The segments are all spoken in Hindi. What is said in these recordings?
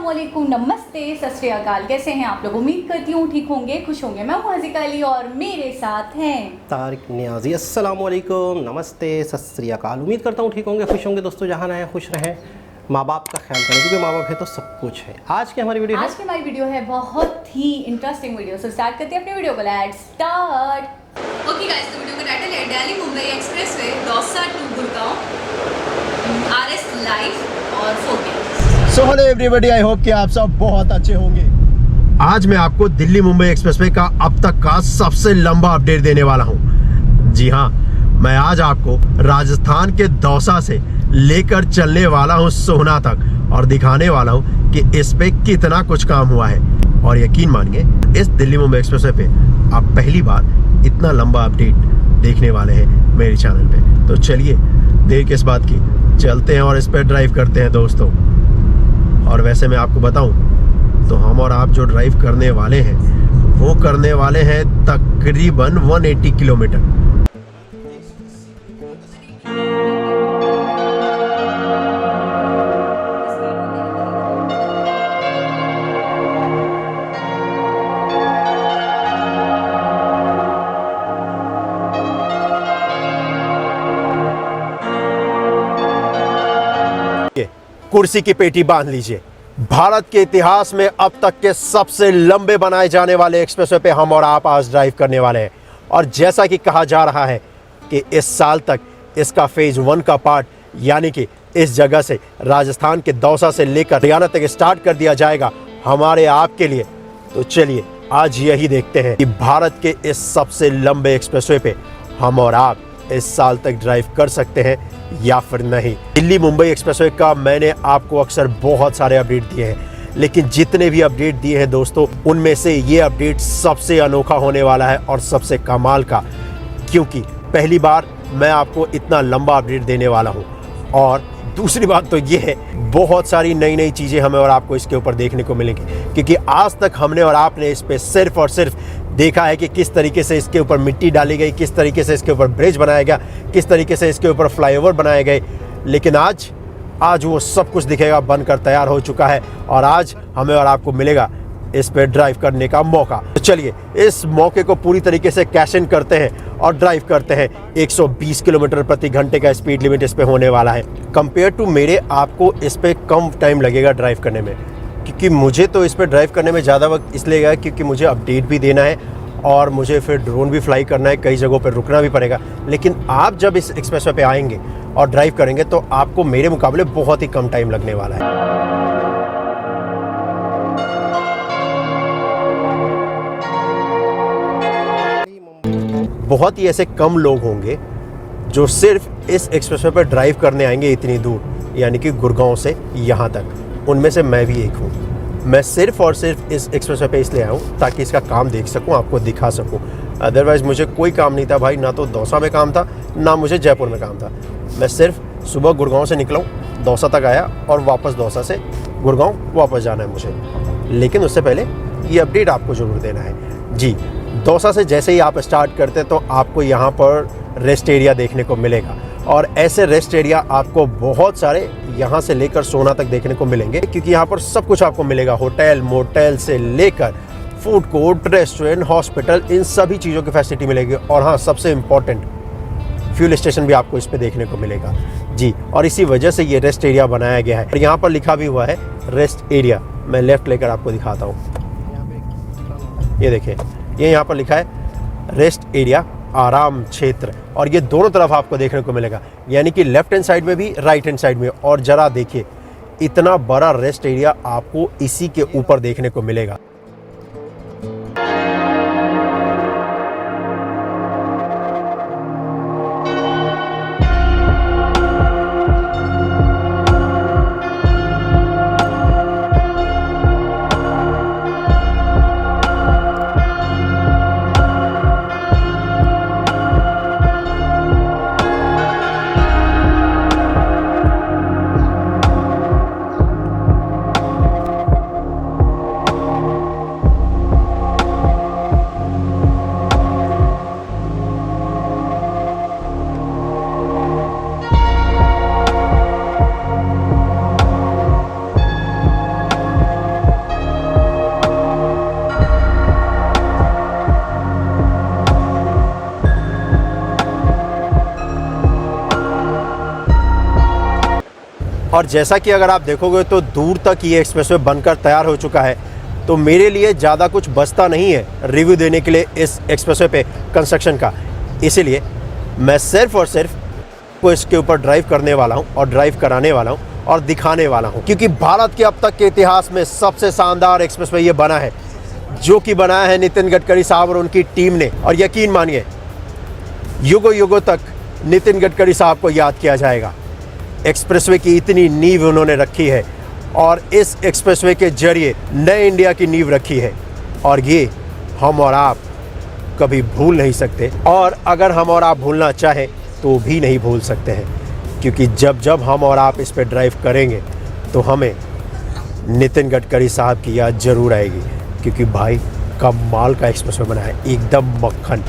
अस्सलामुअलैकुम, नमस्ते, सत श्री अकाल। कैसे हैं आप लोग? उम्मीद करती हूँ ठीक होंगे, खुश होंगे। मैं हूँ हज़ीका अली और मेरे साथ हैं तारिक नियाजी। अस्सलामुअलैकुम, नमस्ते, सत श्री अकाल। उम्मीद करता हूँ ठीक होंगे, खुश होंगे। दोस्तों जहाँ रहें खुश रहें, माँ बाप का ख्याल करें, क्योंकि माँ बाप है तो सब कुछ है। आज की हमारी वीडियो है बहुत ही इंटरेस्टिंग वीडियो। सो स्टार्ट करते हैं अपनी वीडियो को। Let's start. ओके गाइस, तो वीडियो का टाइटल है Delhi Mumbai expressway Dausa to Gurgaon RS live और 4K। So hello everybody, I hope कि आप सब बहुत अच्छे होंगे। आज मैं आपको दिल्ली मुंबई एक्सप्रेसवे का अब तक का सबसे लंबा अपडेट देने वाला हूं। जी हां, मैं आज आपको राजस्थान के दौसा से लेकर चलने वाला हूं सोहना तक और दिखाने वाला हूं कि इस पे कितना कुछ काम हुआ है। और यकीन मानिए, इस दिल्ली मुंबई एक्सप्रेसवे पे आप पहली बार इतना लंबा अपडेट देखने वाले हैं मेरे चैनल पे। तो चलिए, देर किस बात की, चलते हैं और इस पे ड्राइव करते हैं दोस्तों। और वैसे मैं आपको बताऊं तो हम और आप जो ड्राइव करने वाले हैं वो करने वाले हैं तकरीबन 180 किलोमीटर। कुर्सी की पेटी बांध लीजिए। भारत के इतिहास में अब तक के सबसे लंबे बनाए जाने वाले एक्सप्रेसवे पे हम और आप आज ड्राइव करने वाले हैं। और जैसा कि कहा जा रहा है कि इस साल तक इसका फेज 1 का पार्ट, यानी कि इस जगह से राजस्थान के दौसा से लेकर हरियाणा तक स्टार्ट कर दिया जाएगा हमारे आपके लिए। तो चलिए आज यही देखते हैं कि भारत के इस सबसे लंबे एक्सप्रेसवे पे हम और आप इस साल तक ड्राइव कर सकते हैं या फिर नहीं। दिल्ली मुंबई एक्सप्रेसवे का मैंने आपको अक्सर बहुत सारे अपडेट दिए हैं, लेकिन जितने भी अपडेट दिए हैं दोस्तों, उनमें से ये अपडेट सबसे अनोखा होने वाला है और सबसे कमाल का, क्योंकि पहली बार मैं आपको इतना लंबा अपडेट देने वाला हूं। और दूसरी बात तो ये है, बहुत सारी नई नई चीज़ें हमें और आपको इसके ऊपर देखने को मिलेंगी, क्योंकि आज तक हमने और आपने इस पे सिर्फ और सिर्फ देखा है कि किस तरीके से इसके ऊपर मिट्टी डाली गई, किस तरीके से इसके ऊपर ब्रिज बनाया गया, किस तरीके से इसके ऊपर फ्लाईओवर बनाए गए। लेकिन आज वो सब कुछ दिखेगा, बनकर तैयार हो चुका है और आज हमें और आपको मिलेगा इस पे ड्राइव करने का मौका। तो चलिए इस मौके को पूरी तरीके से कैश इन करते हैं और ड्राइव करते हैं। 120 किलोमीटर प्रति घंटे का स्पीड लिमिट इस पे होने वाला है। कंपेयर टू मेरे, आपको इस पे कम टाइम लगेगा ड्राइव करने में, क्योंकि मुझे तो इस पे ड्राइव करने में ज़्यादा वक्त इसलिए गया क्योंकि मुझे अपडेट भी देना है और मुझे फिर ड्रोन भी फ्लाई करना है, कई जगहों पर रुकना भी पड़ेगा। लेकिन आप जब इस एक्सप्रेसवे पे आएंगे और ड्राइव करेंगे तो आपको मेरे मुकाबले बहुत ही कम टाइम लगने वाला है। बहुत ही ऐसे कम लोग होंगे जो सिर्फ इस एक्सप्रेसवे पर ड्राइव करने आएंगे इतनी दूर, यानी कि गुड़गांव से यहाँ तक। उनमें से मैं भी एक हूँ। मैं सिर्फ और सिर्फ इस एक्सप्रेसवे पे इसलिए आया हूँ ताकि इसका काम देख सकूँ, आपको दिखा सकूँ। अदरवाइज़ मुझे कोई काम नहीं था भाई, ना तो दौसा में काम था, ना मुझे जयपुर में काम था। मैं सिर्फ सुबह गुड़गांव से निकला हूँ, दौसा तक आया और वापस दौसा से गुड़गांव वापस जाना है मुझे। लेकिन उससे पहले ये अपडेट आपको ज़रूर देना है। जी, दौसा से जैसे ही आप स्टार्ट करते हैं तो आपको यहाँ पर रेस्ट एरिया देखने को मिलेगा, और ऐसे रेस्ट एरिया आपको बहुत सारे यहाँ से लेकर सोहना तक देखने को मिलेंगे, क्योंकि यहाँ पर सब कुछ आपको मिलेगा। होटल, मोटेल से लेकर फूड कोर्ट, रेस्टोरेंट, हॉस्पिटल, इन सभी चीज़ों की फैसिलिटी मिलेगी। और हाँ, सबसे इम्पॉर्टेंट, फ्यूल स्टेशन भी आपको इस पे देखने को मिलेगा। जी, और इसी वजह से ये रेस्ट एरिया बनाया गया है। और यहाँ पर लिखा भी हुआ है रेस्ट एरिया। मैं लेफ्ट लेकर आपको दिखाता हूँ, ये देखिए, ये यहाँ पर लिखा है रेस्ट एरिया, आराम क्षेत्र। और ये दोनों तरफ आपको देखने को मिलेगा, यानी कि लेफ्ट हैंड साइड में भी, राइट हैंड साइड में। और ज़रा देखिए, इतना बड़ा रेस्ट एरिया आपको इसी के ऊपर देखने को मिलेगा। और जैसा कि अगर आप देखोगे तो दूर तक ये एक्सप्रेसवे बनकर तैयार हो चुका है, तो मेरे लिए ज़्यादा कुछ बचता नहीं है रिव्यू देने के लिए इस एक्सप्रेसवे पे कंस्ट्रक्शन का। इसीलिए मैं सिर्फ और सिर्फ को इसके ऊपर ड्राइव करने वाला हूँ और ड्राइव कराने वाला हूँ और दिखाने वाला हूँ, क्योंकि भारत के अब तक के इतिहास में सबसे शानदार एक्सप्रेसवे ये बना है, जो कि बनाया है नितिन गडकरी साहब और उनकी टीम ने। और यकीन मानिए युगों युगों तक नितिन गडकरी साहब को याद किया जाएगा। एक्सप्रेसवे की इतनी नींव उन्होंने रखी है और इस एक्सप्रेसवे के जरिए नए इंडिया की नींव रखी है, और ये हम और आप कभी भूल नहीं सकते। और अगर हम और आप भूलना चाहें तो भी नहीं भूल सकते हैं, क्योंकि जब जब हम और आप इस पे ड्राइव करेंगे तो हमें नितिन गडकरी साहब की याद ज़रूर आएगी, क्योंकि भाई कमाल का एक्सप्रेसवे बना है, एकदम मक्खन।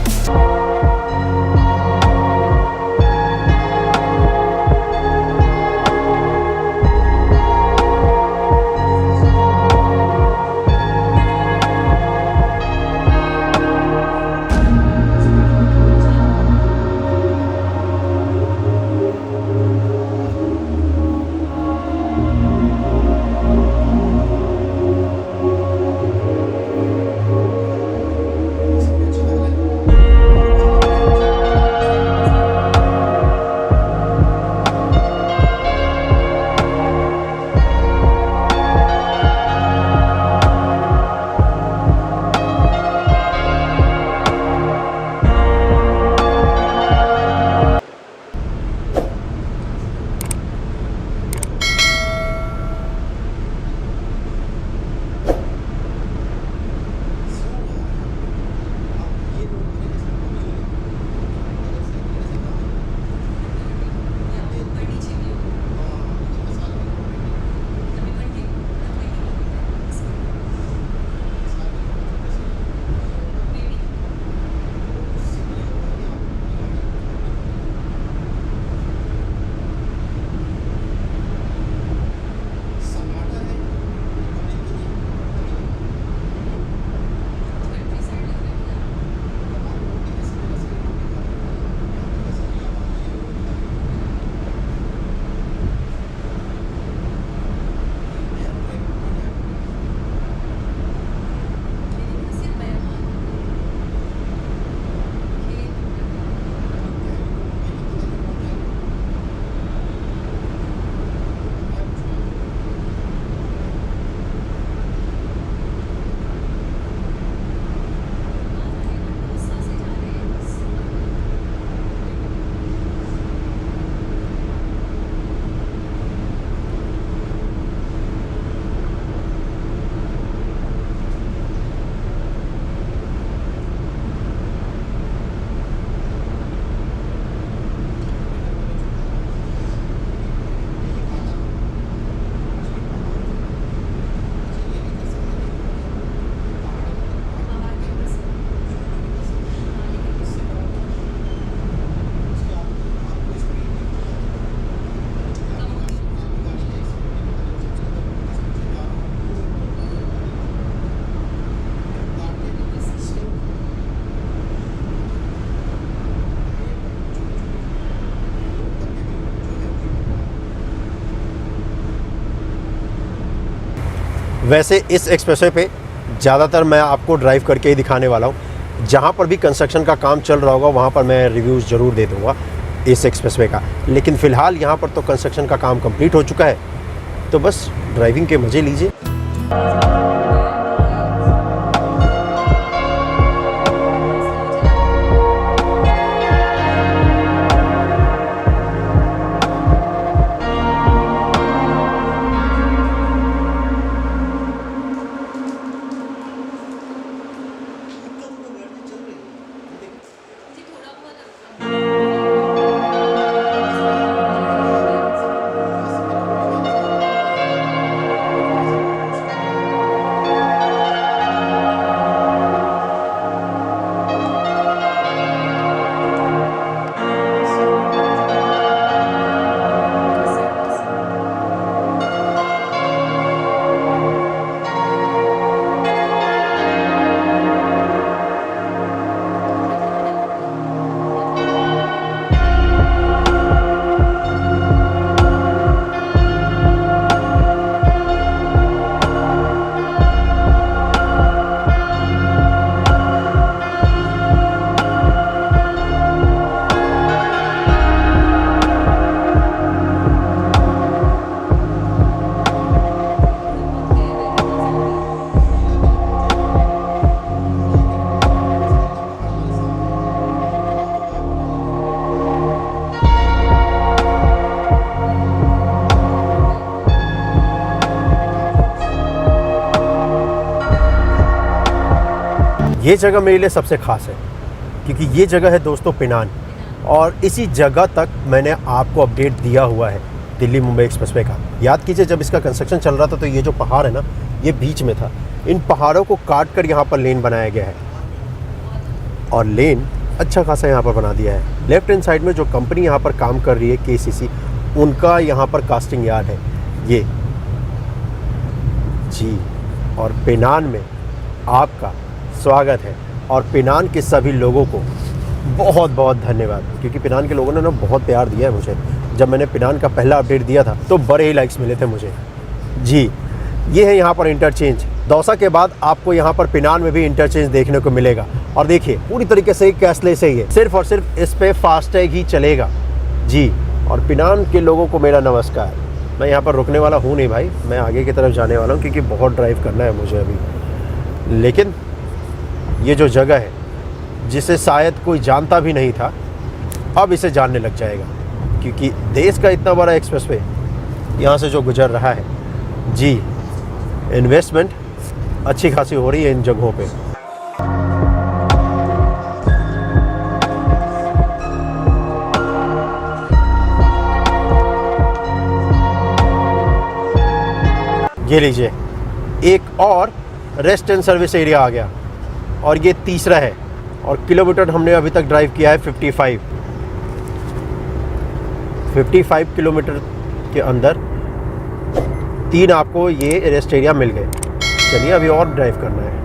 वैसे इस एक्सप्रेसवे पे ज़्यादातर मैं आपको ड्राइव करके ही दिखाने वाला हूँ। जहाँ पर भी कंस्ट्रक्शन का काम चल रहा होगा वहाँ पर मैं रिव्यूज़ ज़रूर दे दूँगा इस एक्सप्रेसवे का। लेकिन फ़िलहाल यहाँ पर तो कंस्ट्रक्शन का काम कंप्लीट हो चुका है, तो बस ड्राइविंग के मज़े लीजिए। ये जगह मेरे लिए सबसे ख़ास है क्योंकि ये जगह है दोस्तों पेनान, और इसी जगह तक मैंने आपको अपडेट दिया हुआ है दिल्ली मुंबई एक्सप्रेसवे का। याद कीजिए जब इसका कंस्ट्रक्शन चल रहा था तो ये जो पहाड़ है ना, ये बीच में था। इन पहाड़ों को काट कर यहाँ पर लेन बनाया गया है, और लेन अच्छा खासा यहाँ पर बना दिया है। लेफ्ट हैंड साइड में जो कंपनी यहाँ पर काम कर रही है KCC, उनका यहाँ पर कास्टिंग यार्ड है ये जी। और पेनान में आपका स्वागत है, और पेनान के सभी लोगों को बहुत बहुत धन्यवाद, क्योंकि पेनान के लोगों ने ना बहुत प्यार दिया है मुझे। जब मैंने पेनान का पहला अपडेट दिया था तो बड़े ही लाइक्स मिले थे मुझे जी। ये है यहाँ पर इंटरचेंज। दौसा के बाद आपको यहाँ पर पेनान में भी इंटरचेंज देखने को मिलेगा, और देखिए पूरी तरीके से कैशलेस है ये, सिर्फ और सिर्फ इस पे फास्टैग ही चलेगा जी। और पेनान के लोगों को मेरा नमस्कार। मैं यहाँ पर रुकने वाला हूँ नहीं भाई, मैं आगे की तरफ जाने वाला हूँ क्योंकि बहुत ड्राइव करना है मुझे अभी। लेकिन ये जो जगह है जिसे शायद कोई जानता भी नहीं था, अब इसे जानने लग जाएगा, क्योंकि देश का इतना बड़ा एक्सप्रेसवे यहाँ से जो गुजर रहा है जी। इन्वेस्टमेंट अच्छी खासी हो रही है इन जगहों पे। ये लीजिए, एक और रेस्ट एंड सर्विस एरिया आ गया, और ये तीसरा है। और किलोमीटर हमने अभी तक ड्राइव किया है 55 किलोमीटर के अंदर 3 आपको ये रेस्ट एरिया मिल गए। चलिए अभी और ड्राइव करना है।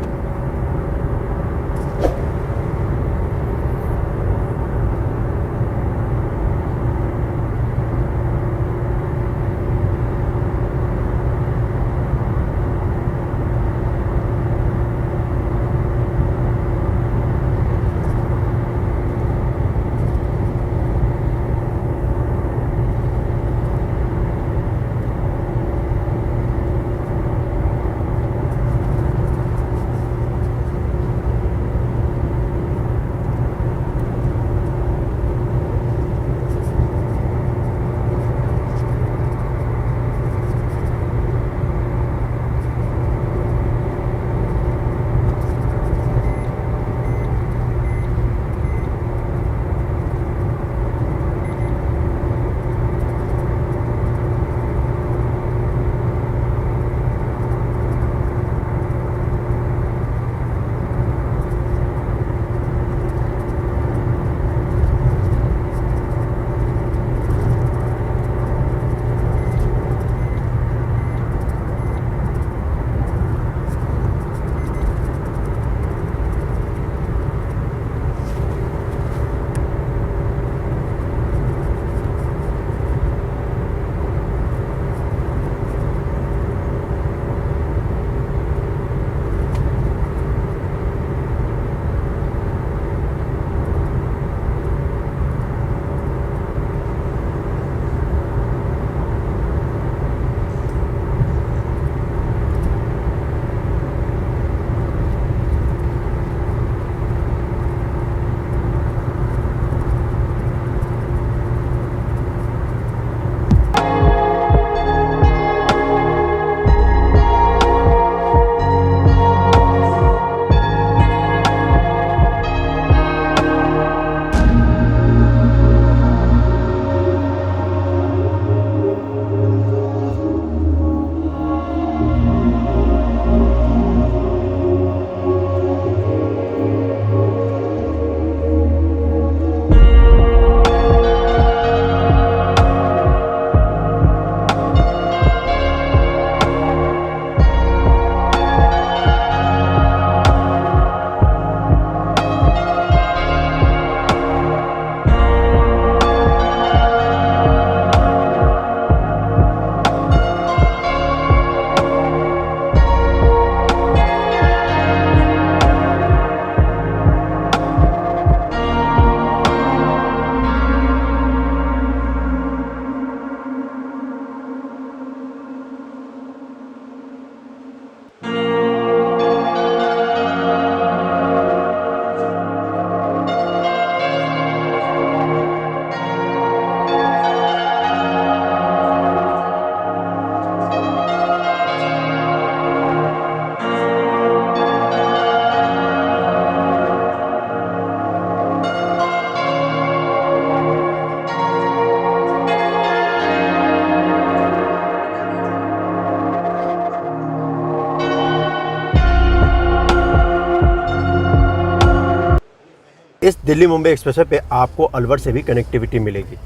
इस दिल्ली मुंबई एक्सप्रेसवे पे आपको अलवर से भी कनेक्टिविटी मिलेगी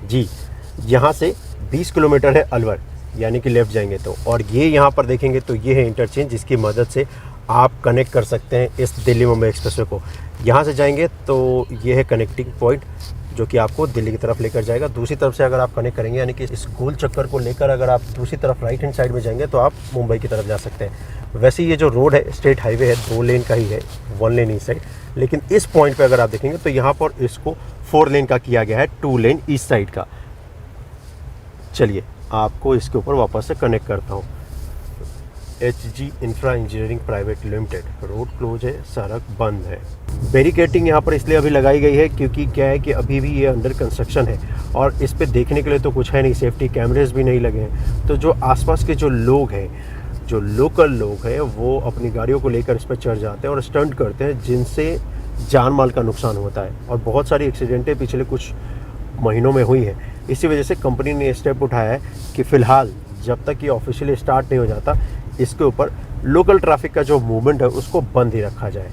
जी। यहाँ से 20 किलोमीटर है अलवर, यानी कि लेफ़्ट जाएंगे तो, और ये यहाँ पर देखेंगे तो ये है इंटरचेंज जिसकी मदद से आप कनेक्ट कर सकते हैं इस दिल्ली मुंबई एक्सप्रेसवे को। यहाँ से जाएंगे तो ये है कनेक्टिंग पॉइंट जो कि आपको दिल्ली की तरफ लेकर जाएगा। दूसरी तरफ से अगर आप कनेक्ट करेंगे, यानी कि इस गोल चक्कर को लेकर अगर आप दूसरी तरफ राइट हैंड साइड में जाएंगे तो आप मुंबई की तरफ जा सकते हैं। वैसे ये जो रोड है स्टेट हाईवे है, 2 लेन का ही है, 1 लेन ईस्ट साइड, लेकिन इस पॉइंट पे अगर आप देखेंगे तो यहाँ पर इसको 4 लेन का किया गया है, 2 लेन ईस्ट साइड का। चलिए आपको इसके ऊपर वापस से कनेक्ट करता हूँ। HG infra engineering private limited, road close है, सड़क बंद है। बैरिकेटिंग यहाँ पर इसलिए अभी लगाई गई है क्योंकि क्या है कि अभी भी ये अंडर कंस्ट्रक्शन है और इस पे देखने के लिए तो कुछ है नहीं, सेफ्टी कैमरेज भी नहीं लगे हैं। तो जो आसपास के जो लोग हैं, जो लोकल लोग हैं, वो अपनी गाड़ियों को लेकर इस पर चढ़ जाते हैं और स्टंट करते हैं, जिनसे जान माल का नुकसान होता है। और बहुत सारी एक्सीडेंटें पिछले कुछ महीनों में हुई हैं। इसी वजह से कंपनी ने स्टेप उठाया है कि फ़िलहाल जब तक ये ऑफिशियली स्टार्ट नहीं हो जाता, इसके ऊपर लोकल ट्रैफिक का जो मूवमेंट है उसको बंद ही रखा जाए।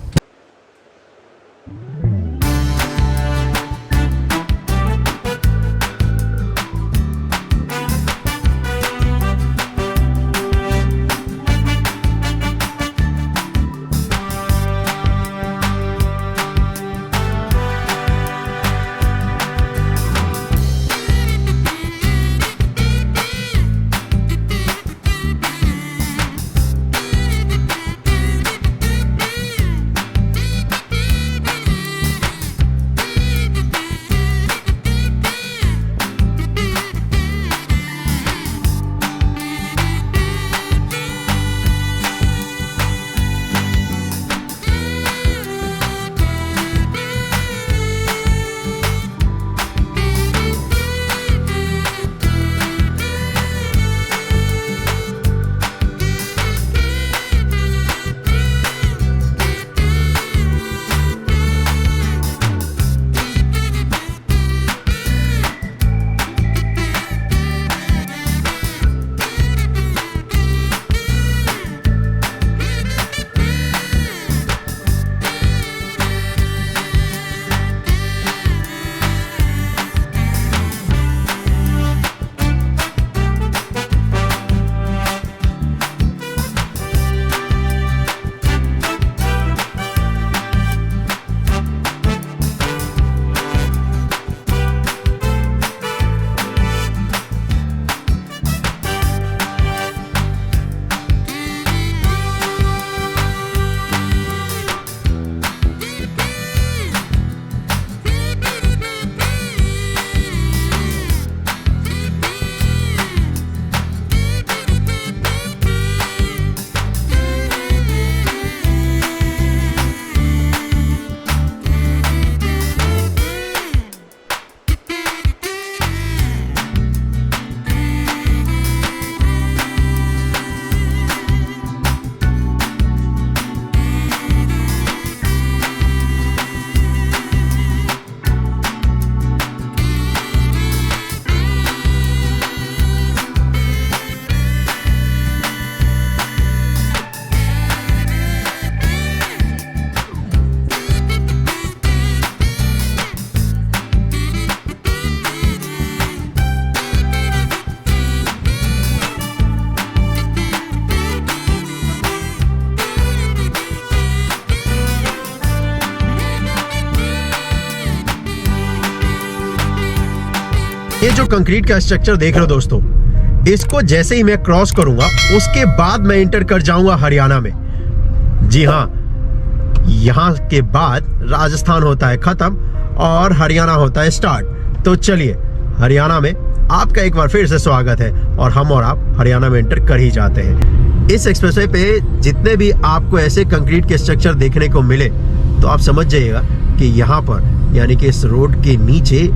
ये जो कंक्रीट का स्ट्रक्चर देख रहे हो दोस्तों, इसको जैसे ही मैं क्रॉस करूंगा उसके बाद मैं एंटर कर जाऊंगा हरियाणा में। जी हाँ, यहाँ के बाद राजस्थान होता है खत्म और हरियाणा होता है स्टार्ट। तो चलिए हरियाणा में आपका एक बार फिर से स्वागत है और हम और आप हरियाणा में एंटर कर ही जाते हैं। इस एक्सप्रेसवे पे जितने भी आपको ऐसे कंक्रीट के स्ट्रक्चर देखने को मिले तो आप समझ जाइएगा कि यहाँ पर यानी कि इस रोड के नीचे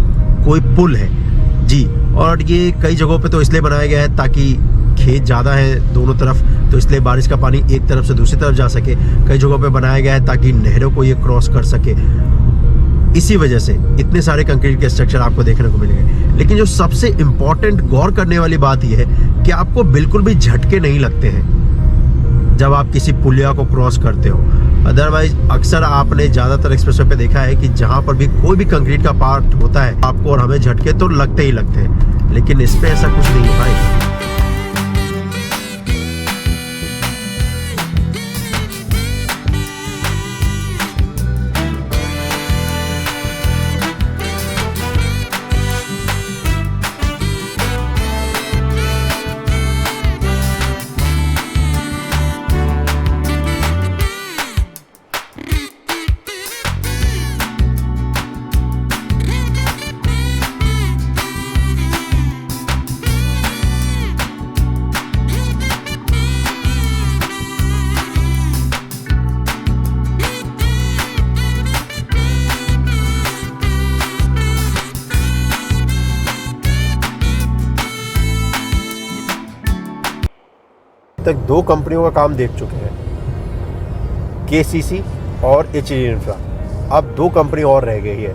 कोई पुल है जी। और ये कई जगहों पे तो इसलिए बनाया गया है ताकि खेत ज़्यादा है दोनों तरफ, तो इसलिए बारिश का पानी एक तरफ से दूसरी तरफ जा सके। कई जगहों पे बनाया गया है ताकि नहरों को ये क्रॉस कर सके। इसी वजह से इतने सारे कंक्रीट के स्ट्रक्चर आपको देखने को मिलेंगे। लेकिन जो सबसे इम्पोर्टेंट गौर करने वाली बात यह है कि आपको बिल्कुल भी झटके नहीं लगते हैं जब आप किसी पुलिया को क्रॉस करते हो। अदरवाइज अक्सर आपने ज़्यादातर एक्सप्रेसवे पे देखा है कि जहाँ पर भी कोई भी कंक्रीट का पार्ट होता है आपको और हमें झटके तो लगते ही लगते हैं, लेकिन इस पे ऐसा कुछ नहीं है भाई। तक 2 कंपनियों का काम देख चुके हैं, KCC और HG इंफ्रा। अब 2 कंपनी और रह गई है,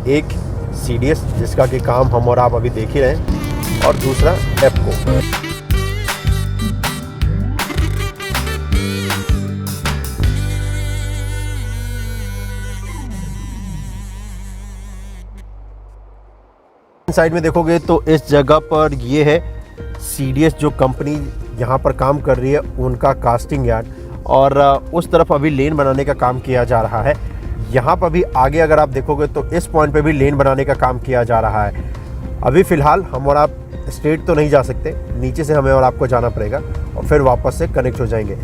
एक CDS जिसका कि काम हम और आप अभी देख ही रहे हैं, और दूसरा एप्को। साइड में देखोगे तो इस जगह पर ये है CDS जो कंपनी यहाँ पर काम कर रही है उनका कास्टिंग यार्ड, और उस तरफ अभी लेन बनाने का काम किया जा रहा है। यहाँ पर भी आगे अगर आप देखोगे तो इस पॉइंट पे भी लेन बनाने का काम किया जा रहा है। अभी फ़िलहाल हम और आप स्ट्रेट तो नहीं जा सकते, नीचे से हमें और आपको जाना पड़ेगा और फिर वापस से कनेक्ट हो जाएंगे।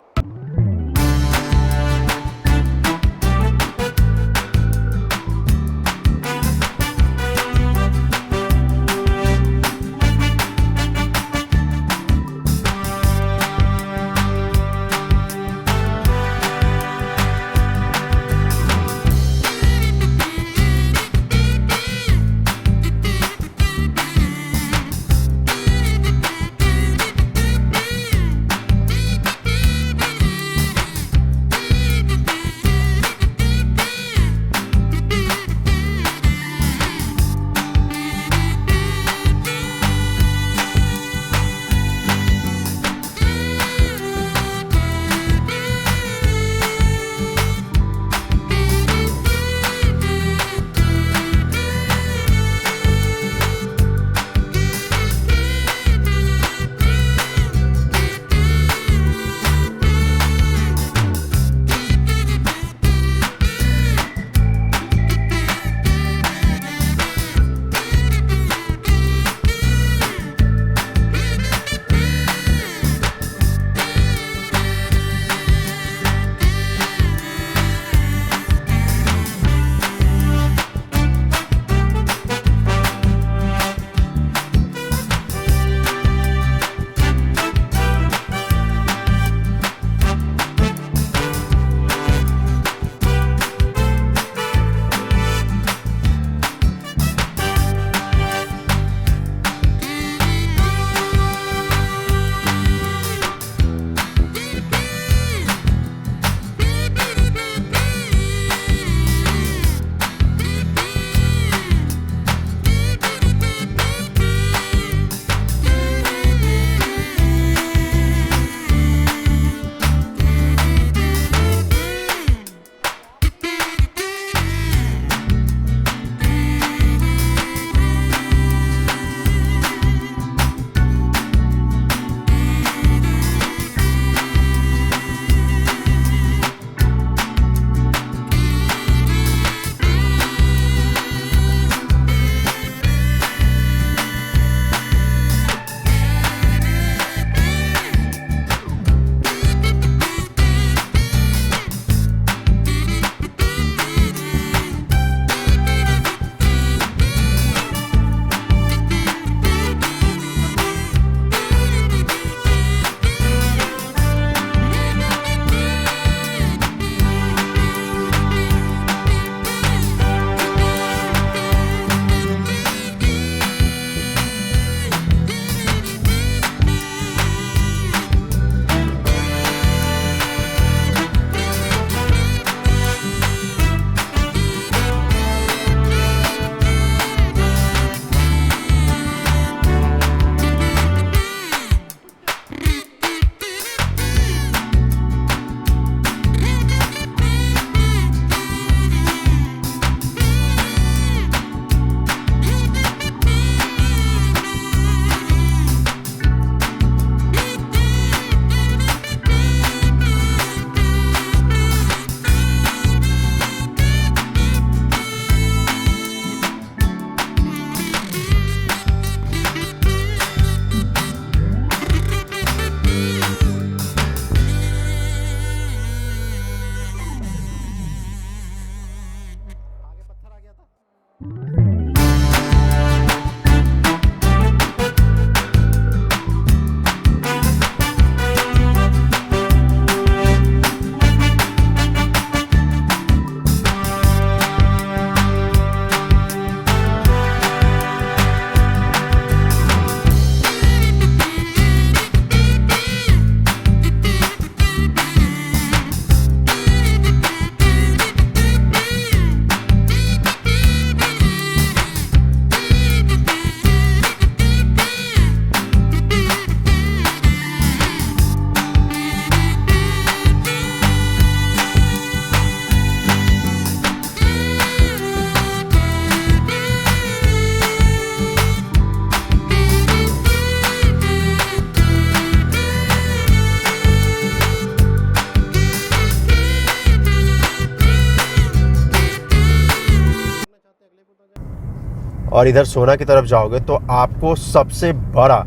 और इधर सोना की तरफ जाओगे तो आपको सबसे बड़ा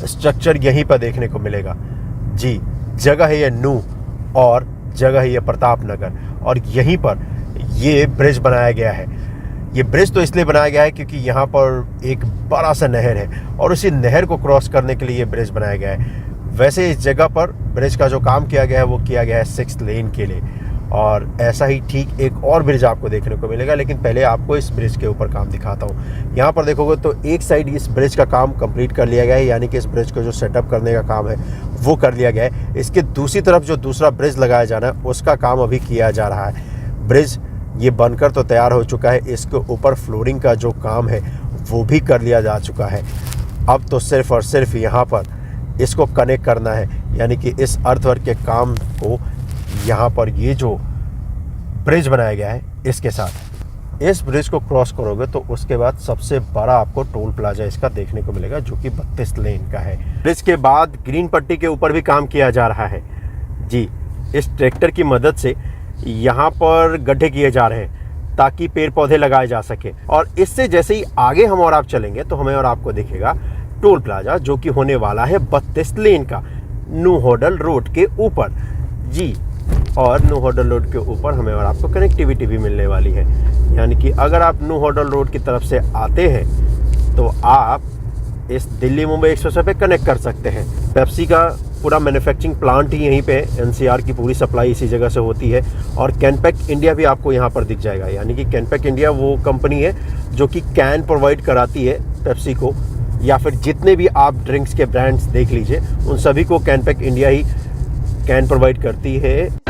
स्ट्रक्चर यहीं पर देखने को मिलेगा। जी, जगह है ये नूह और जगह है ये प्रताप नगर, और यहीं पर ये ब्रिज बनाया गया है। ये ब्रिज तो इसलिए बनाया गया है क्योंकि यहाँ पर एक बड़ा सा नहर है और उसी नहर को क्रॉस करने के लिए ये ब्रिज बनाया गया है। वैसे इस जगह पर ब्रिज का जो काम किया गया है वो किया गया है 6 लेन के लिए, और ऐसा ही ठीक एक और ब्रिज आपको देखने को मिलेगा। लेकिन पहले आपको इस ब्रिज के ऊपर काम दिखाता हूँ। यहाँ पर देखोगे तो एक साइड इस ब्रिज का काम कंप्लीट कर लिया गया है, यानी कि इस ब्रिज को जो सेटअप करने का काम है वो कर लिया गया है। इसके दूसरी तरफ जो दूसरा ब्रिज लगाया जाना है उसका काम अभी किया जा रहा है। ब्रिज ये बनकर तो तैयार हो चुका है, इसके ऊपर फ्लोरिंग का जो काम है वो भी कर लिया जा चुका है। अब तो सिर्फ और सिर्फ यहाँ पर इसको कनेक्ट करना है, यानी कि इस अर्थवर्क के काम को यहाँ पर ये जो ब्रिज बनाया गया है इसके साथ। इस ब्रिज को क्रॉस करोगे तो उसके बाद सबसे बड़ा आपको टोल प्लाजा इसका देखने को मिलेगा, जो कि 32 लेन का है। ब्रिज के बाद ग्रीन पट्टी के ऊपर भी काम किया जा रहा है। जी, इस ट्रैक्टर की मदद से यहाँ पर गड्ढे किए जा रहे हैं ताकि पेड़ पौधे लगाए जा सके, और इससे जैसे ही आगे हम और आप चलेंगे तो हमें और आपको दिखेगा टोल प्लाजा, जो कि होने वाला है 32 लेन का न्यू होडल रोड के ऊपर। जी, और न्यू होडल रोड के ऊपर हमें और आपको कनेक्टिविटी भी मिलने वाली है, यानी कि अगर आप न्यू होडल रोड की तरफ से आते हैं तो आप इस दिल्ली मुंबई एक्सप्रेसवे पे कनेक्ट कर सकते हैं। पेप्सी का पूरा मैन्युफैक्चरिंग प्लांट ही यहीं पे, एनसीआर की पूरी सप्लाई इसी जगह से होती है, और कैनपैक इंडिया भी आपको यहाँ पर दिख जाएगा। यानी कि कैनपैक इंडिया वो कंपनी है जो कि कैन प्रोवाइड कराती है पेप्सी को, या फिर जितने भी आप ड्रिंक्स के ब्रांड्स देख लीजिए उन सभी को Canpack India he can provide करती है।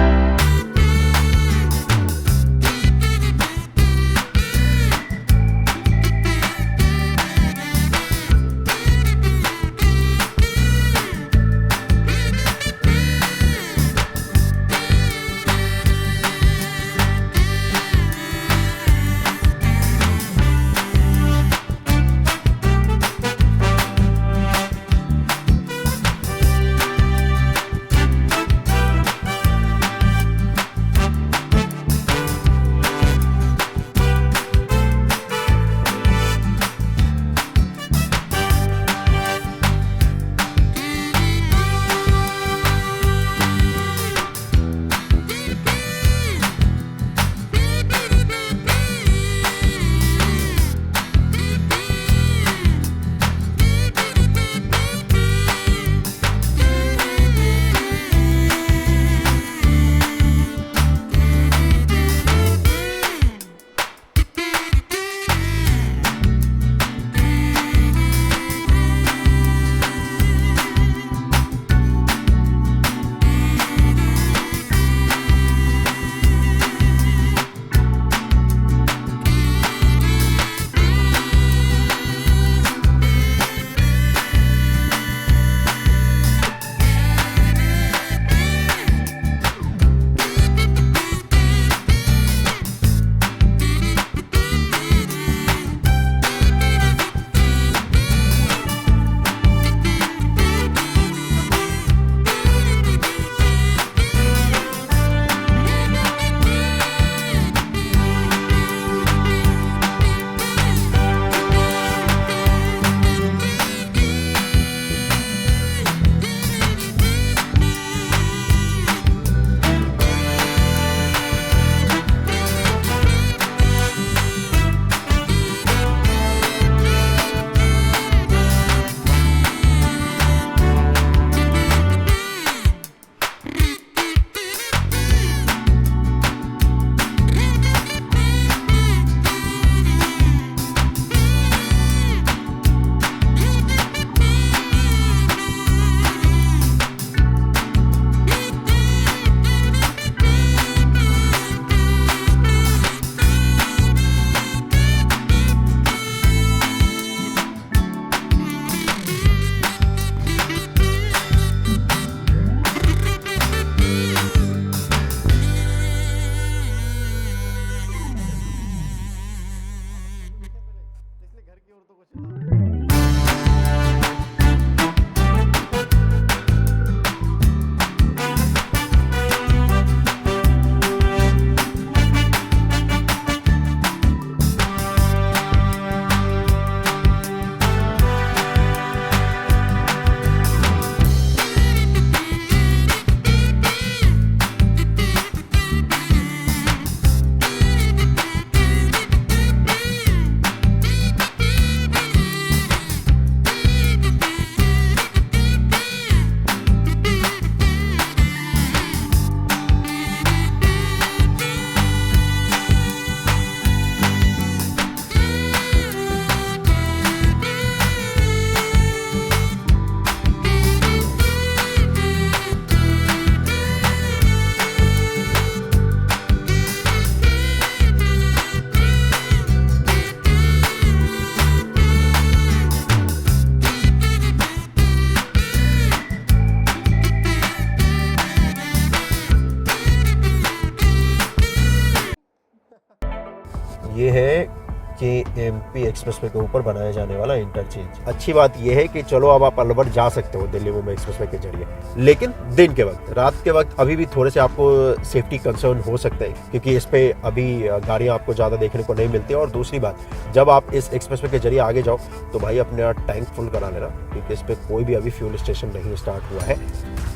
ये है KMP एक्सप्रेसवे के ऊपर बनाया जाने वाला इंटरचेंज। अच्छी बात यह है कि चलो अब आप अलवर जा सकते हो दिल्ली मुंबई एक्सप्रेसवे के जरिए, लेकिन दिन के वक्त, रात के वक्त अभी भी थोड़े से आपको सेफ्टी कंसर्न हो सकते हैं, क्योंकि इस पे अभी गाड़ियां आपको ज़्यादा देखने को नहीं मिलती। और दूसरी बात, जब आप इस एक्सप्रेसवे के जरिए आगे जाओ तो भाई अपने टैंक फुल करा लेना, क्योंकि इस पे कोई भी अभी फ्यूल स्टेशन नहीं स्टार्ट हुआ है,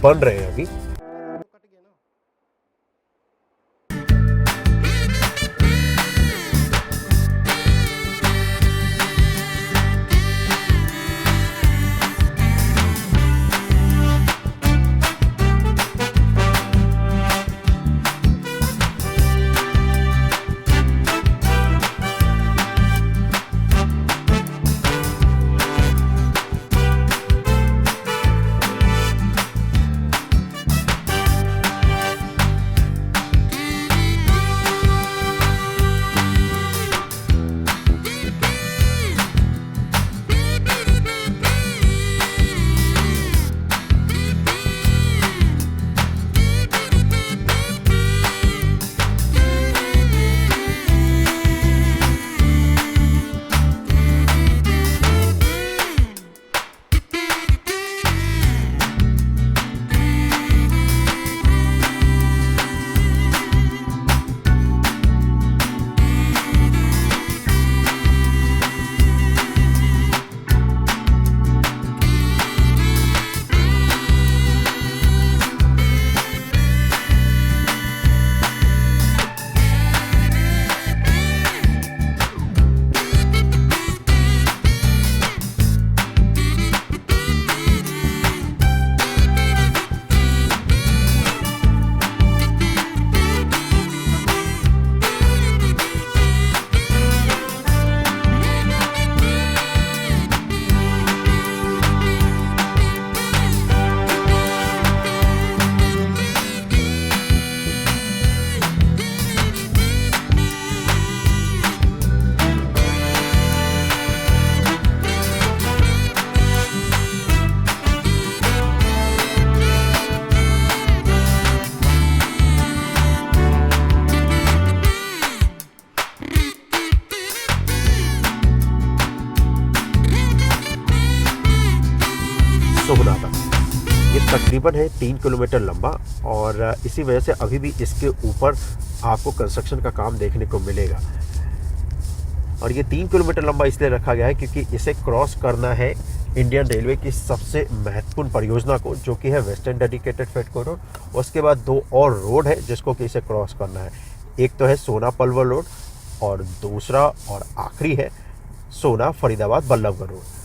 बन रहे हैं अभी। सोहनाटा ये तकरीबन है 3 किलोमीटर लंबा, और इसी वजह से अभी भी इसके ऊपर आपको कंस्ट्रक्शन का काम देखने को मिलेगा। और ये 3 किलोमीटर लंबा इसलिए रखा गया है क्योंकि इसे क्रॉस करना है इंडियन रेलवे की सबसे महत्वपूर्ण परियोजना को, जो कि है वेस्टर्न डेडिकेटेड फ्रेट कॉरिडोर। उसके बाद 2 और रोड है जिसको कि इसे क्रॉस करना है। एक तो है सोना पलवल रोड, और दूसरा और आखिरी है सोना फरीदाबाद बल्लभगढ़ रोड।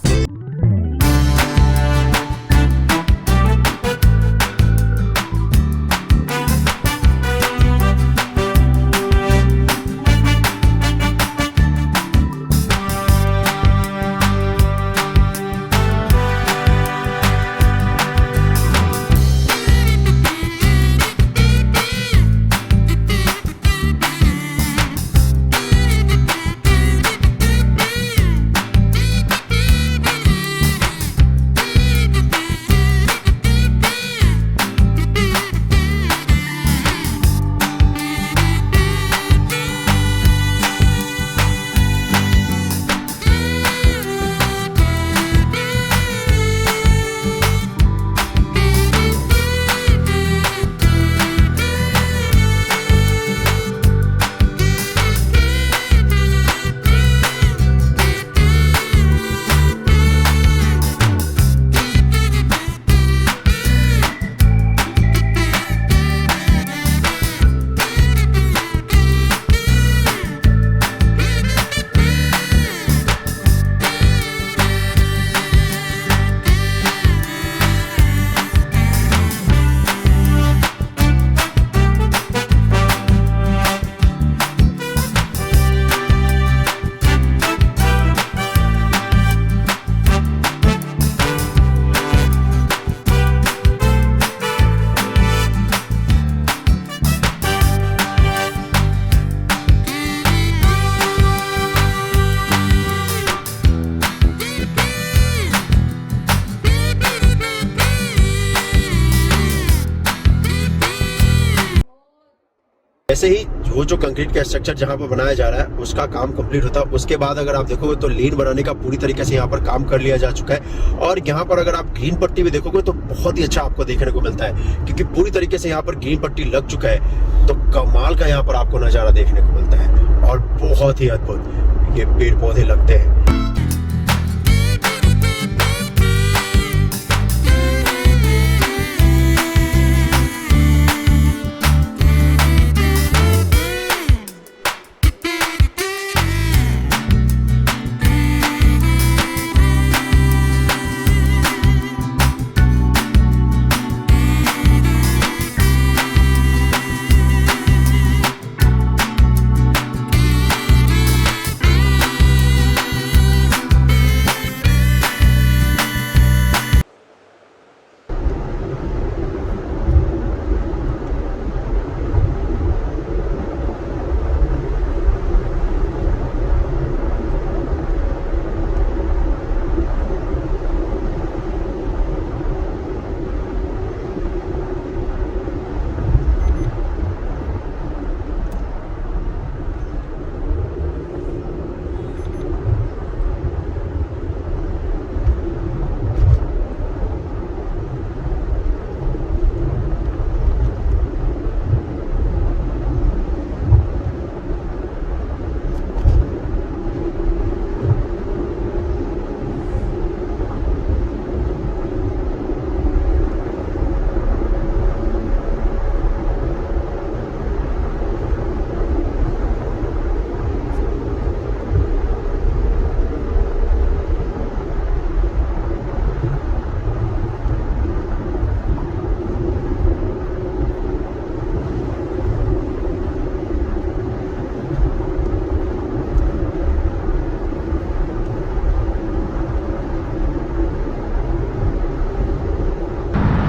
ऐसे ही वो जो कंक्रीट का स्ट्रक्चर जहाँ पर बनाया जा रहा है उसका काम कंप्लीट होता है, उसके बाद अगर आप देखोगे तो लेन बनाने का पूरी तरीके से यहाँ पर काम कर लिया जा चुका है। और यहाँ पर अगर आप ग्रीन पट्टी भी देखोगे तो बहुत ही अच्छा आपको देखने को मिलता है, क्योंकि पूरी तरीके से यहाँ पर ग्रीन पट्टी लग चुका है। तो कमाल का यहाँ पर आपको नज़ारा देखने को मिलता है और बहुत ही अद्भुत ये पेड़ पौधे लगते हैं।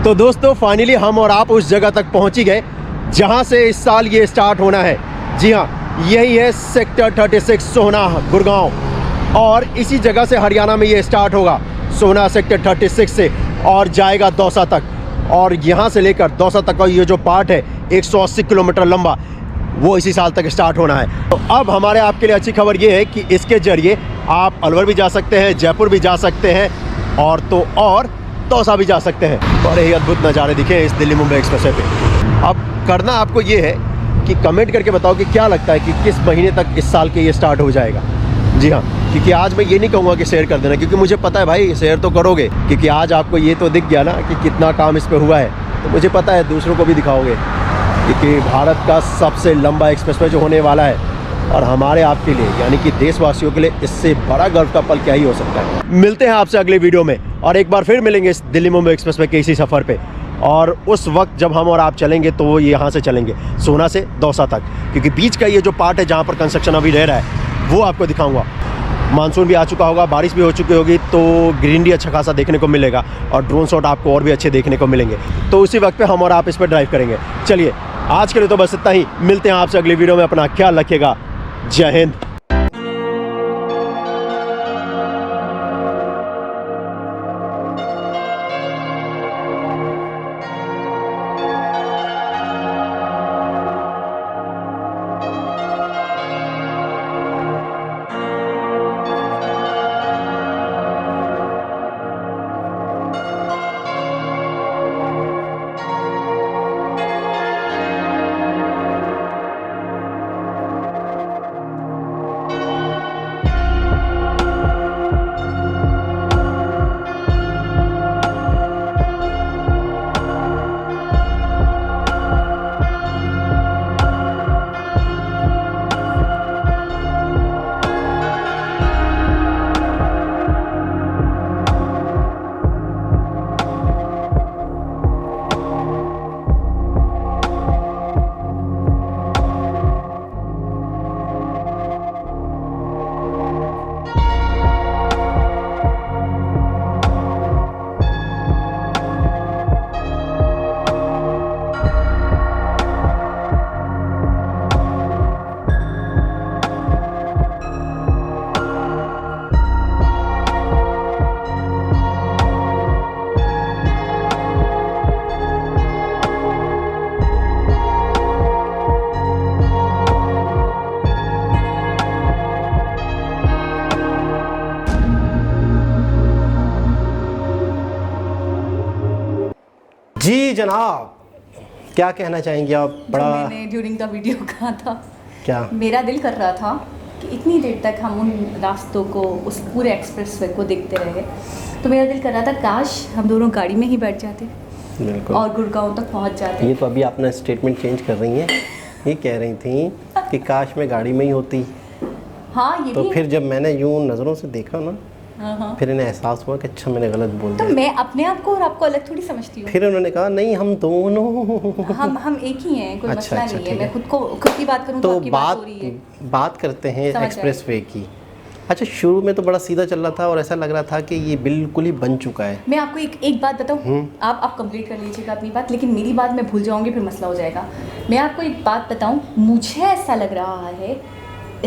तो दोस्तों फाइनली हम और आप उस जगह तक पहुंच ही गए जहां से इस साल ये स्टार्ट होना है। जी हाँ, यही है सेक्टर 36 सोहना गुड़गांव, और इसी जगह से हरियाणा में ये स्टार्ट होगा सोहना सेक्टर 36 से और जाएगा दौसा तक। और यहाँ से लेकर दौसा तक का ये जो पार्ट है 180 किलोमीटर लंबा, वो इसी साल तक स्टार्ट होना है। तो अब हमारे आपके लिए अच्छी खबर ये है कि इसके जरिए आप अलवर भी जा सकते हैं, जयपुर भी जा सकते हैं और तो और दौसा भी जा सकते हैं। बड़े ही अद्भुत नज़ारे दिखे इस दिल्ली मुंबई एक्सप्रेसवे पे। अब करना आपको ये है कि कमेंट करके बताओ कि क्या लगता है कि किस महीने तक इस साल के ये स्टार्ट हो जाएगा। जी हाँ, क्योंकि आज मैं ये नहीं कहूँगा कि शेयर कर देना, क्योंकि मुझे पता है भाई शेयर तो करोगे, क्योंकि आज आपको ये तो दिख गया ना कि कितना काम इस पर हुआ है। तो मुझे पता है दूसरों को भी दिखाओगे, क्योंकि भारत का सबसे लंबा एक्सप्रेसवे जो होने वाला है, और हमारे आपके लिए यानी कि देशवासियों के लिए इससे बड़ा गर्व का पल क्या ही हो सकता है। मिलते हैं आपसे अगले वीडियो में, और एक बार फिर मिलेंगे इस दिल्ली मुंबई एक्सप्रेसवे के इसी सफ़र पे। और उस वक्त जब हम और आप चलेंगे तो वो यहाँ से चलेंगे सोहना से दौसा तक, क्योंकि बीच का ये जो पार्ट है जहाँ पर कंस्ट्रक्शन अभी रह रहा है वो आपको दिखाऊंगा। मानसून भी आ चुका होगा, बारिश भी हो चुकी होगी, तो ग्रीनरी अच्छा खासा देखने को मिलेगा और ड्रोन शॉट आपको और भी अच्छे देखने को मिलेंगे। तो उसी वक्त पे हम और आप इस पर ड्राइव करेंगे। चलिए आज के लिए तो बस इतना ही, मिलते हैं आपसे अगली वीडियो में। अपना ख्याल रखिएगा। जय हिंद। जनाब, क्या कहना चाहेंगे आप? बड़ा मैंने ड्यूरिंग द वीडियो कहा था, क्या मेरा दिल कर रहा था कि इतनी देर तक हम उन रास्तों को, उस पूरे एक्सप्रेसवे को देखते रहे, तो मेरा दिल कर रहा था काश हम दोनों गाड़ी में ही बैठ जाते बिल्कुल और गुड़गांव तक पहुंच जाते। ये तो अभी आपने स्टेटमेंट चेंज कर रही हैं, ये कह रही थी कि काश मैं गाड़ी में ही होती। हाँ ये तो भी फिर जब मैंने यूं नज़रों से देखा ना, हाँ। फिर इन्हें एहसास हुआ कि अच्छा मैंने गलत बोल तो दिया। मैं अपने आप को और आपको अलग थोड़ी समझती हूँ। फिर उन्होंने कहा नहीं हम दोनों हम एक ही हैं, कोई अच्छा, मसला अच्छा, नहीं है। ठीक मैं है। खुद की बात करूँ तो आपकी बात हो रही है। बात करते हैं समझ एक्सप्रेसवे की। अच्छा, शुरू में तो बड़ा सीधा चल रहा था और ऐसा लग रहा था कि ये बिल्कुल ही बन चुका है। मैं आपको एक बात बताऊँ, आप कंप्लीट कर लीजिएगा अपनी बात, लेकिन मेरी बात मैं भूल जाऊंगी, फिर मसला हो जाएगा। मैं आपको एक बात बताऊँ, मुझे ऐसा लग रहा है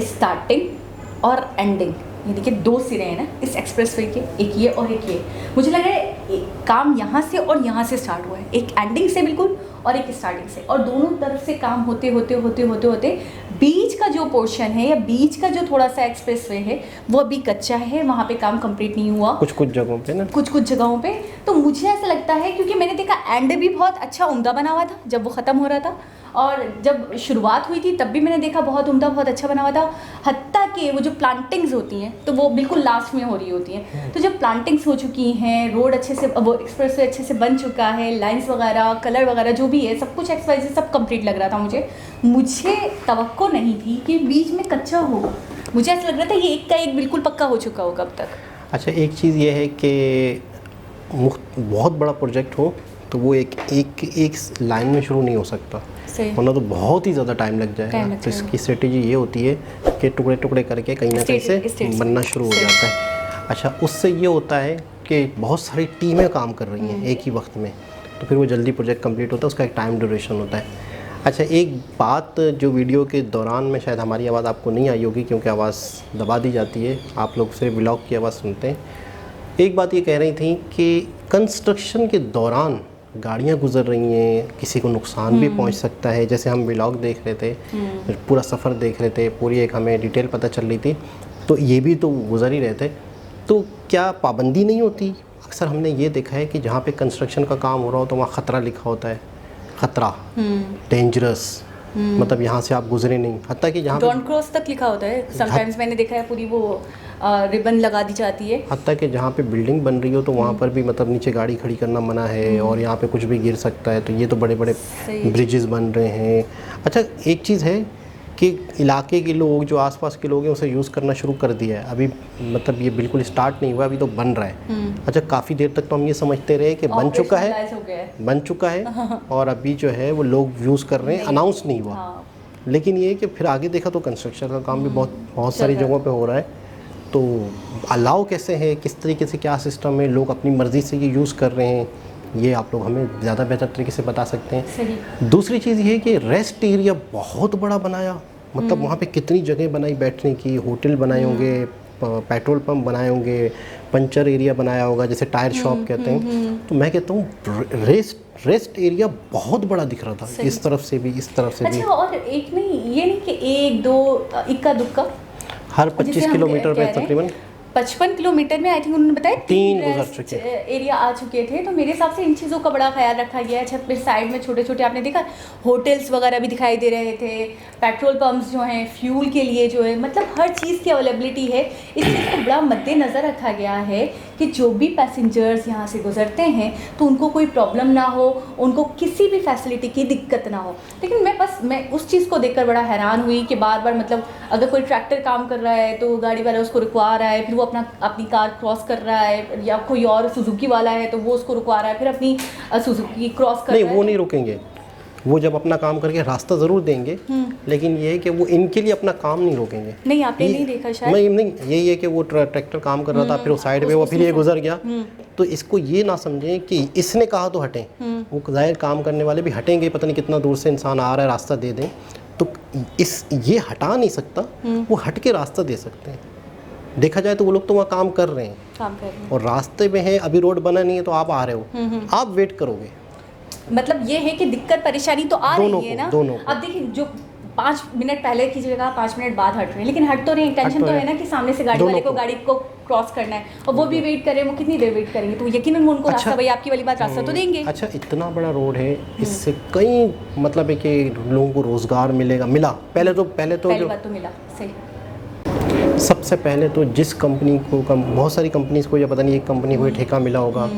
स्टार्टिंग और एंडिंग, ये देखिए 2 सिरे हैं ना इस एक्सप्रेसवे के, एक ये और एक ये। मुझे लग रहा है काम यहाँ से और यहाँ से स्टार्ट हुआ है, एक एंडिंग से बिल्कुल और एक स्टार्टिंग से, और दोनों तरफ से काम होते होते बीच का जो पोर्शन है या बीच का जो थोड़ा सा एक्सप्रेसवे है वो अभी कच्चा है, वहाँ पे काम कंप्लीट नहीं हुआ कुछ जगहों पे ना, कुछ जगहों पे। तो मुझे ऐसा लगता है, क्योंकि मैंने देखा एंड भी बहुत अच्छा उम्दा बना हुआ था जब वो ख़त्म हो रहा था, और जब शुरुआत हुई थी तब भी मैंने देखा बहुत उम्दा, बहुत अच्छा बना हुआ था। हत्ता कि वो जो प्लांटिंग्स होती हैं तो वो बिल्कुल लास्ट में हो रही होती हैं। तो जब प्लांटिंग्स हो चुकी हैं, रोड अच्छे से, वो एक्सप्रेसवे अच्छे से बन चुका है, लाइंस वगैरह, कलर वगैरह जो भी है, सब कुछ एक्सप्रेस सब कंप्लीट लग रहा था। मुझे तवक्को नहीं थी कि बीच में कच्चा हो। मुझे ऐसा लग रहा था ये एक का एक बिल्कुल पक्का हो चुका हो कब तक। अच्छा, एक चीज़ ये है कि बहुत बड़ा प्रोजेक्ट हो तो वो एक लाइन में शुरू नहीं हो सकता, वरना तो बहुत ही ज़्यादा टाइम लग जाएगा। तो इसकी स्ट्रेटेजी ये होती है कि टुकड़े टुकड़े करके कहीं ना कहीं से बनना शुरू हो जाता है। अच्छा, उससे ये होता है कि बहुत सारी टीमें काम कर रही हैं एक ही वक्त में, तो फिर वो जल्दी प्रोजेक्ट कंप्लीट होता है, उसका एक टाइम ड्यूरेशन होता है। अच्छा, एक बात जो वीडियो के दौरान में शायद हमारी आवाज़ आपको नहीं आई होगी क्योंकि आवाज़ दबा दी जाती है, आप लोग सिर्फ व्लॉग की आवाज़ सुनते हैं। एक बात ये कह रही थी कि कंस्ट्रक्शन के दौरान गाड़ियाँ गुजर रही हैं, किसी को नुकसान भी पहुंच सकता है। जैसे हम व्लॉग देख रहे थे, पूरा सफ़र देख रहे थे, पूरी एक हमें डिटेल पता चल रही थी, तो ये भी तो गुजर ही रहे थे। तो क्या पाबंदी नहीं होती? अक्सर हमने ये देखा है कि जहाँ पे कंस्ट्रक्शन का काम हो रहा हो तो वहाँ ख़तरा लिखा होता है, ख़तरा, डेंजरस, मतलब यहाँ से आप गुजरे नहीं, हत्ता कि जहाँ डोंट क्रॉस तक लिखा होता है। समटाइम्स मैंने देखा है पूरी वो रिबन लगा दी जाती है। हत्ता कि जहाँ पे बिल्डिंग बन रही हो तो वहाँ पर भी मतलब नीचे गाड़ी खड़ी करना मना है और यहाँ पे कुछ भी गिर सकता है। तो ये तो बड़े बड़े ब्रिजेस बन रहे हैं। अच्छा, एक चीज़ है कि इलाके के लोग, जो आसपास के लोग हैं, उसे यूज़ करना शुरू कर दिया है। अभी मतलब ये बिल्कुल स्टार्ट नहीं हुआ, अभी तो बन रहा है। अच्छा, काफ़ी देर तक तो हम ये समझते रहे कि बन चुका है और अभी जो है वो लोग यूज़ कर रहे हैं, अनाउंस नहीं हुआ। लेकिन ये कि फिर आगे देखा तो कंस्ट्रक्शन का काम भी बहुत सारी जगहों पे हो रहा है। तो अलाउ कैसे है, किस तरीके से, क्या सिस्टम है, लोग अपनी मर्ज़ी से ये यूज़ कर रहे हैं, ये आप लोग हमें ज़्यादा बेहतर तरीके से बता सकते हैं। दूसरी चीज़ ये है कि रेस्ट एरिया बहुत बड़ा बनाया, मतलब वहाँ पे कितनी जगह बनाई बैठने की, होटल बनाए होंगे, पेट्रोल पंप बनाए होंगे, पंचर एरिया बनाया होगा, जैसे टायर शॉप कहते हैं। तो मैं कहता हूँ रेस्ट एरिया बहुत बड़ा दिख रहा था, इस तरफ से भी, इस तरफ से भी। अच्छा, और एक नहीं, ये नहीं कि 1 2 इक्का दुक्का, हर 25 किलोमीटर में तकरीबन 55 किलोमीटर में आई थिंक उन्होंने बताया 3 गुजर चुके एरिया आ चुके थे। तो मेरे हिसाब से इन चीज़ों का बड़ा ख्याल रखा गया है। छत पे साइड में छोटे छोटे आपने देखा होटल्स वगैरह भी दिखाई दे रहे थे, पेट्रोल पंप्स जो हैं फ्यूल के लिए जो है, मतलब हर चीज़ की अवेलेबिलिटी है। इस चीज़ को बड़ा मद्देनज़र रखा गया है कि जो भी पैसेंजर्स यहाँ से गुजरते हैं तो उनको कोई प्रॉब्लम ना हो, उनको किसी भी फैसिलिटी की दिक्कत ना हो। लेकिन मैं उस चीज़ को देखकर बड़ा हैरान हुई कि बार बार, मतलब अगर कोई ट्रैक्टर काम कर रहा है तो गाड़ी वाला उसको रुकवा रहा है, फिर वो अपनी कार क्रॉस कर रहा है, या कोई और सुजुकी वाला है तो वो उसको रुकवा रहा है, फिर अपनी सुजुकी क्रॉस कर रहा है। नहीं, वो नहीं रुकेंगे, वो जब अपना काम करके रास्ता ज़रूर देंगे, लेकिन ये है कि वो इनके लिए अपना काम नहीं रोकेंगे। नहीं, आपने नहीं देखा शायद। नहीं, यही है कि वो ट्रैक्टर काम कर रहा था, फिर वो साइड पे वो फिर ये गुजर गया। तो इसको ये ना समझें कि इसने कहा तो हटें, वो जाहिर काम करने वाले भी हटेंगे, पता नहीं कितना दूर से इंसान आ रहा है, रास्ता दे दें। तो ये हटा नहीं सकता, वो हट के रास्ता दे सकते हैं। देखा जाए तो वो लोग तो वहाँ काम कर रहे हैं और रास्ते में है, अभी रोड बना नहीं है तो आप आ रहे हो, आप वेट करोगे। मतलब ये है कि दिक्कत परेशानी तो आ रही है ना। दोनों। अब देखिए, जो 5 मिनट पहले की जगह 5 मिनट बाद हट रहे हैं, लेकिन हट तो रहे हैं, टेंशन तो है ना कि सामने से गाड़ी वाले को गाड़ी को क्रॉस करना है, और वो भी वेट कर रहे हैं, वो कितनी देर वेट करेंगे, तो यकीनन वो उनको रास्ता, भाई आपकी वाली बात, रास्ता तो देंगे। अच्छा, इतना बड़ा रोड है, इससे कई मतलब है कि लोगों को रोजगार मिला। पहले तो पहली बात तो मिला, सही। सबसे पहले तो जिस कंपनी को बहुत सारी कंपनीज को, या पता नहीं एक कंपनी को ठेका मिला होगा,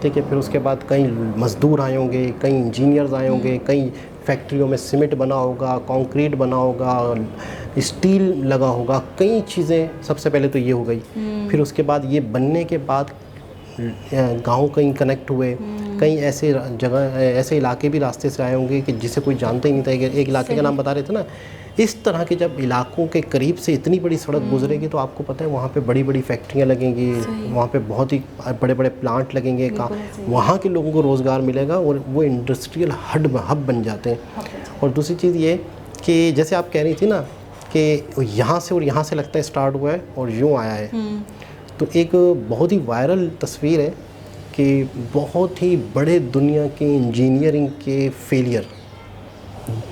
ठीक है, फिर उसके बाद कई मज़दूर आए होंगे, कई इंजीनियर्स आए होंगे, कई फैक्ट्रियों में सीमेंट बना होगा, कंक्रीट बना होगा, स्टील लगा होगा, कई चीज़ें सबसे पहले तो ये हो गई। फिर उसके बाद ये बनने के बाद गांव कहीं कनेक्ट हुए, कई ऐसे जगह ऐसे इलाके भी रास्ते से आए होंगे कि जिसे कोई जानता ही नहीं था। एक इलाके का नाम बता रहे थे ना, इस तरह के जब इलाकों के करीब से इतनी बड़ी सड़क गुजरेगी तो आपको पता है वहाँ पे बड़ी बड़ी फैक्ट्रियाँ लगेंगी, वहाँ पे बहुत ही बड़े बड़े प्लांट लगेंगे, वहाँ के लोगों को रोज़गार मिलेगा और वो इंडस्ट्रियल हब बन जाते हैं। और दूसरी चीज़ ये कि जैसे आप कह रही थी ना कि यहाँ से और यहाँ से लगता है स्टार्ट हुआ है और यूँ आया है, तो एक बहुत ही वायरल तस्वीर है कि बहुत ही बड़े दुनिया के इंजीनियरिंग के फेलियर,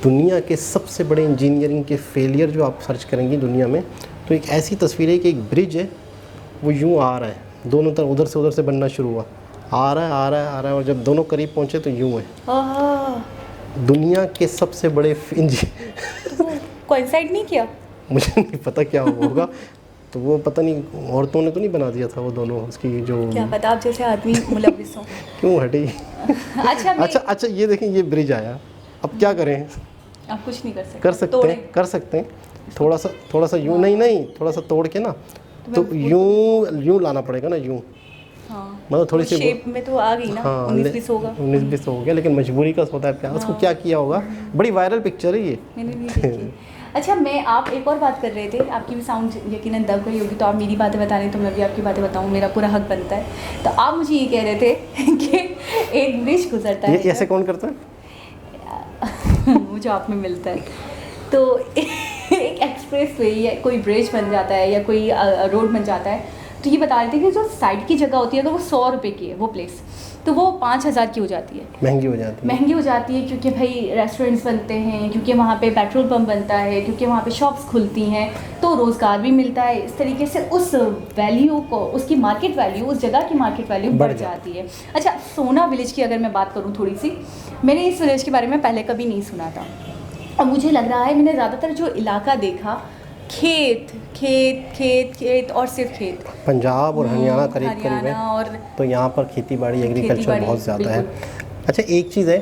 दुनिया के सबसे बड़े इंजीनियरिंग के फेलियर जो आप सर्च करेंगी दुनिया में, तो एक ऐसी तस्वीर है कि एक ब्रिज है, वो यूँ आ रहा है, दोनों तरफ उधर से बनना शुरू हुआ, आ रहा है और जब दोनों करीब पहुँचे तो यूँ है। दुनिया के सबसे बड़े कोइंसाइड नहीं किया, मुझे नहीं पता क्या होगा, तो वो पता नहीं औरतों ने तो नहीं बना दिया था वो दोनों, उसकी जो क्या पता, आप जैसे आदमी मुलविस हो। क्यों हटी। अच्छा ये देखें, ये ब्रिज आया, अब क्या करें, आप कुछ नहीं कर सकते हैं थोड़ा सा यूँ नहीं थोड़ा सा तोड़ के ना, तो यूँ लाना पड़ेगा ना, यूँ, मतलब थोड़ी सी शेप में तो आ गई ना। 19-20 होगा, 19-20 हो गया, लेकिन मजबूरी का होता है प्यार, उसको क्या किया होगा। बड़ी वायरल पिक्चर है ये, मैंने नहीं देखी। अच्छा, आप एक और बात कर रहे थे, आपकी भी साउंड यकीनन दब गई होगी, तो आप मेरी बातें बता रहे हैं तो मैं भी आपकी बातें बताऊं, मेरा पूरा हक बनता है। तो आप मुझे ये कह रहे थे कि एक ब्रिज गुजरता है, ऐसे कौन करता है? मुझे आप में मिलता है, तो एक एक्सप्रेस वे या कोई ब्रिज बन जाता है या कोई रोड बन जाता है, तो ये बता रहे थे कि जो साइड की जगह होती है, तो वो 100 रुपये की है वो प्लेस, तो वो 5,000 की हो जाती है, महंगी हो जाती है, क्योंकि भाई रेस्टोरेंट्स बनते हैं, क्योंकि वहाँ पे पेट्रोल पंप बनता है, क्योंकि वहाँ पे शॉप्स खुलती हैं, तो रोज़गार भी मिलता है। इस तरीके से उस वैल्यू को, उसकी मार्केट वैल्यू, उस जगह की मार्केट वैल्यू बढ़ जाती है। अच्छा, सोना विलेज की अगर मैं बात करूँ थोड़ी सी, मैंने इस विलेज के बारे में पहले कभी नहीं सुना था, और मुझे लग रहा है मैंने ज़्यादातर जो इलाका देखा, खेत और सिर्फ खेत, पंजाब और हरियाणा करीब है, और तो यहाँ पर खेती बाड़ी एग्रीकल्चर बहुत ज़्यादा है। अच्छा, एक चीज़ है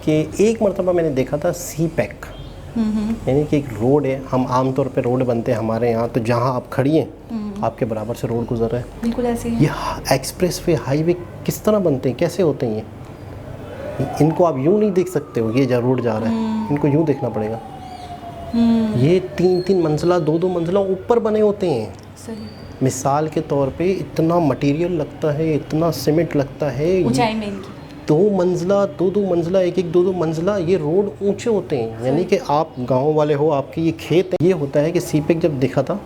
कि एक मरतबा मैंने देखा था CPEC, यानी कि एक रोड है, हम आमतौर पे रोड बनते हैं हमारे यहाँ, तो जहाँ आप खड़ी हैं आपके बराबर से रोड गुजर रहा है, बिल्कुल ऐसे ही। ये एक्सप्रेस वे, हाईवे किस तरह बनते हैं, कैसे होते हैं इनको आप यूँ नहीं देख सकते हो, ये रोड जा रहा है, इनको यूँ देखना पड़ेगा। ये 3-3 मंजिला 2-2 मंजिला ऊपर बने होते हैं। सही। मिसाल के तौर पे इतना मटेरियल लगता है, इतना सीमेंट लगता है, ऊंचाई में इनकी 2 मंजिला 2-2 मंजिला 1-2 मंजिला ये रोड ऊंचे होते हैं। यानी कि आप गांव वाले हो, आपके ये खेत है। ये होता है कि CPEC जब देखा था,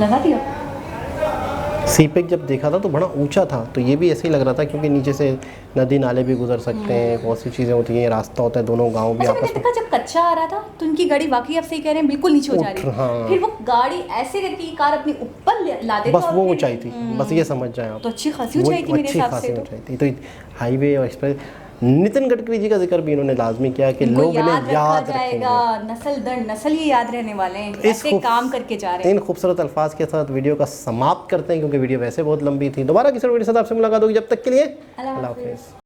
लगा दिया, CPEC जब देखा था तो बड़ा ऊंचा था, तो ये भी ऐसे ही लग रहा था, क्योंकि नीचे से नदी नाले भी गुजर सकते हैं, बहुत सी चीज़ें होती हैं, रास्ता होता है, दोनों गांव भी आपस में। जब कच्चा आ रहा था तो उनकी गाड़ी, वाकई आप सही कह रहे हैं, बिल्कुल नीचे हो जा रही है, फिर वो गाड़ी ऐसे करके कार अपनी ऊपर ला देते, बस वो ऊंचाई थी, बस ये समझ जाए आप, तो अच्छी खासी ऊंचाई थी मेरे हिसाब से। तो हाईवे और एक्सप्रेस, नितिन गडकरी जी का जिक्र भी इन्होंने लाजमी किया कि लोग इन्हें याद रखेगा, नस्ल दर नस्ल ये याद रहने वाले हैं, ऐसे काम करके जा रहे हैं। इन खूबसूरत अल्फाज के साथ वीडियो का समाप्त करते हैं, क्योंकि वीडियो वैसे बहुत लंबी थी। दोबारा किसी वीडियो के साथ आपसे मुलाकात होगी, जब तक के लिए अल्लाह हाफिज़।